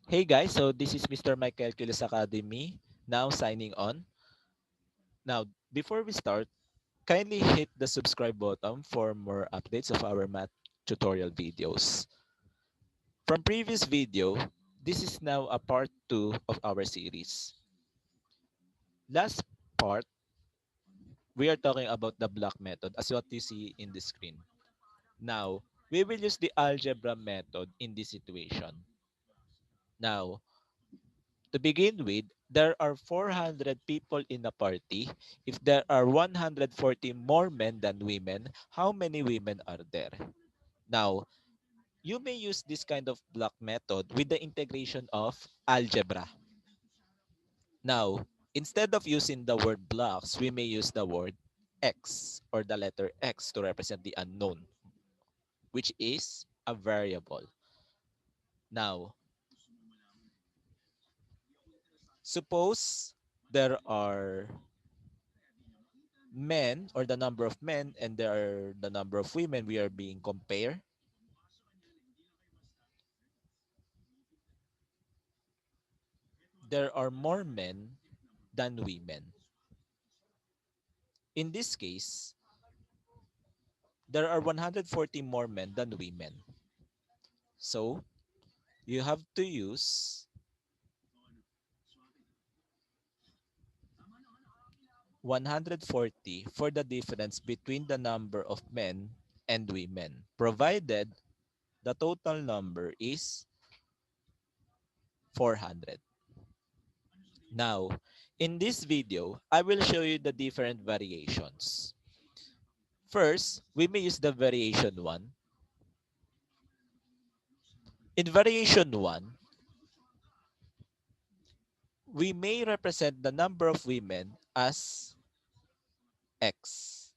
Hey guys, so this is Mr. Mike Calculus Academy, now signing on. Now, before we start, kindly hit the subscribe button for more updates of our math tutorial videos. From previous video, this is now a part 2 of our series. Last part, we are talking about the block method as what you see in the screen. Now, we will use the algebra method in this situation. Now, to begin with, there are 400 people in a party. If there are 140 more men than women, how many women are there? Now, you may use this kind of block method with the integration of algebra. Now, instead of using the word blocks, we may use the word x or the letter x to represent the unknown, which is a variable. Now, suppose there are men or the number of men and there are the number of women we are being compared, there are more men than women. In this case, there are 140 more men than women. So you have to use 140 for the difference between the number of men and women, provided the total number is 400. Now, in this video, I will show you the different variations. First, we may use the variation 1. In variation 1, we may represent the number of women as x.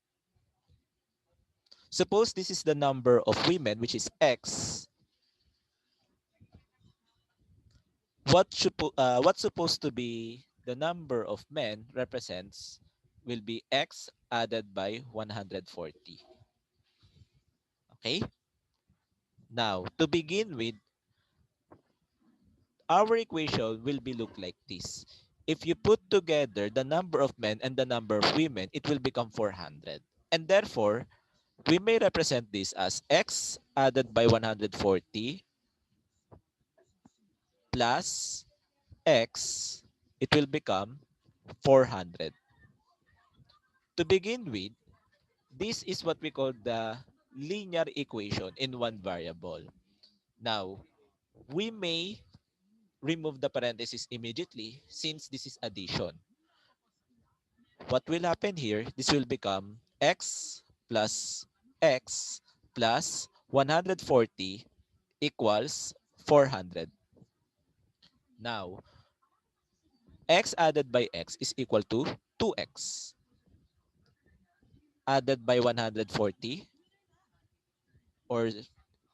Suppose this is the number of women, which is x. What's supposed to be the number of men represents will be x added by 140. Okay? Now, to begin with, our equation will be look like this. If you put together the number of men and the number of women, it will become 400. And therefore, we may represent this as x added by 140 plus x, it will become 400. To begin with, this is what we call the linear equation in one variable. Now, we may remove the parentheses immediately since this is addition. What will happen here, this will become plus x plus 140 equals 400. Now, x added by x is equal to 2x added by 140, or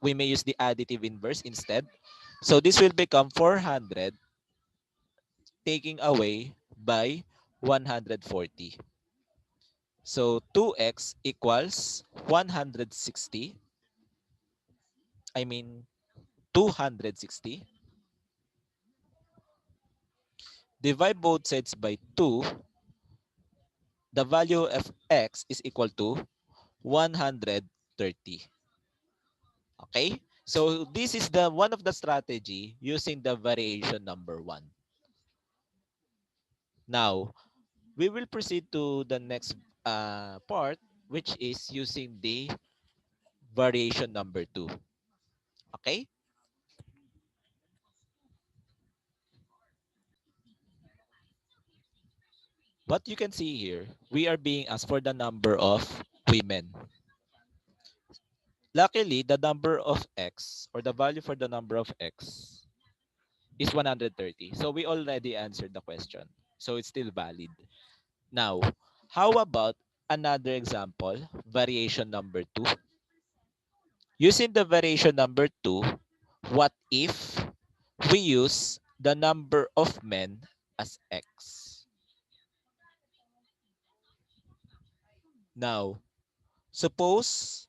we may use the additive inverse instead. So this will become 400 taking away by 140. So 2x equals 160. I mean 260. Divide both sides by 2. The value of x is equal to 130. Okay? So this is the one of the strategy using the variation number 1. Now, we will proceed to the next part, which is using the variation number 2. Okay? What you can see here, we are being asked for the number of women. Luckily, the number of x or the value for the number of x is 130. So we already answered the question. So it's still valid. Now, how about another example, variation number 2? Using the variation number 2, what if we use the number of men as x? Now, suppose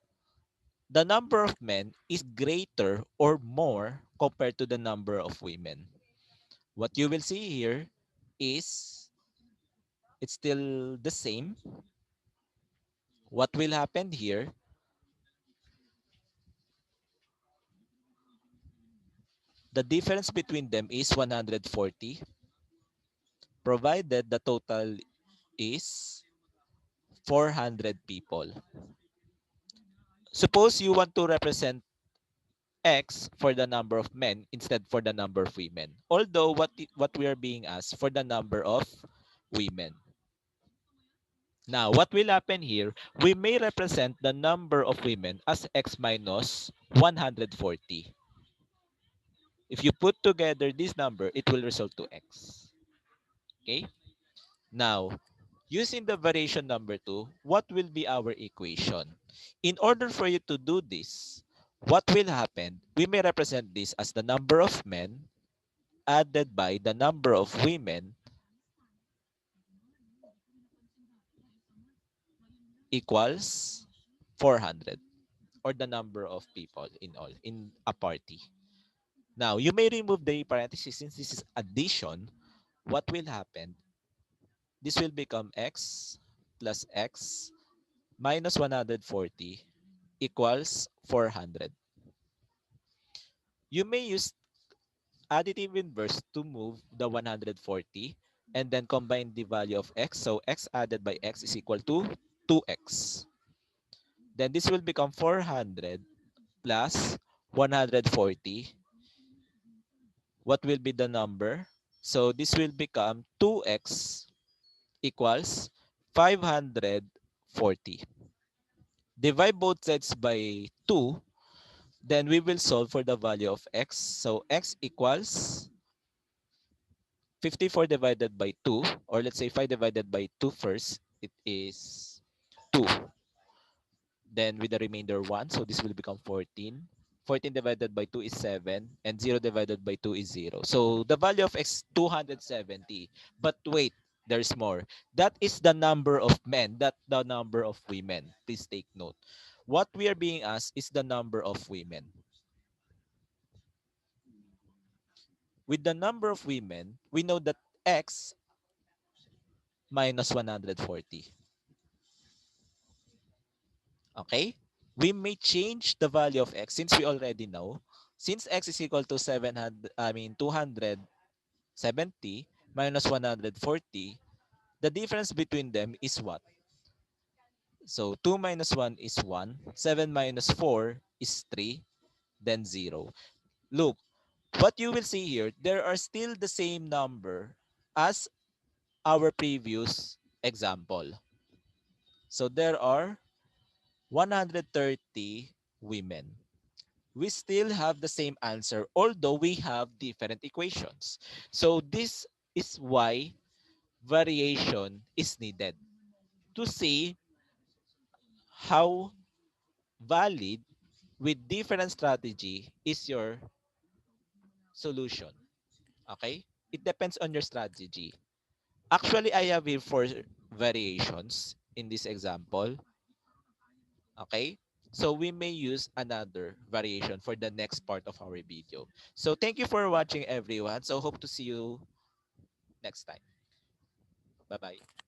the number of men is greater or more compared to the number of women. What you will see here is it's still the same. What will happen here, the difference between them is 140, provided the total is 400 people. Suppose you want to represent X for the number of men instead for the number of women. Although what we are being asked for the number of women. Now, what will happen here, we may represent the number of women as X minus 140. If you put together this number, it will result to X. Okay? Now, using the variation number 2, what will be our equation? In order for you to do this, what will happen? We may represent this as the number of men added by the number of women equals 400, or the number of people in all in a party. Now, you may remove the parentheses since this is addition. What will happen? This will become x plus x minus 140 equals 400. You may use additive inverse to move the 140 and then combine the value of x. So x added by x is equal to 2x. Then this will become 400 plus 140. What will be the number? So this will become 2x equals 540. Divide both sides by 2, then we will solve for the value of x. So x equals 54 divided by 2, or let's say 5 divided by 2 first. It is 2. Then with the remainder 1, so this will become 14. 14 divided by 2 is 7, and 0 divided by 2 is 0. So the value of x is 270. But wait, there's more. That is the number of men, not the number of women. Please take note. What we are being asked is the number of women. With the number of women, we know that x minus 140. Okay? We may change the value of x since we already know. Since x is equal to 270 minus 140, the difference between them is what? So 2 minus 1 is 1, 7 minus 4 is 3, then 0. Look, what you will see here, there are still the same number as our previous example. So there are 130 women. We still have the same answer, although we have different equations. So this is why variation is needed to see how valid with different strategy is your solution. Okay? It depends on your strategy. Actually, I have here four variations in this example. Okay? So we may use another variation for the next part of our video. So thank you for watching, everyone. So hope to see you next time. Bye-bye.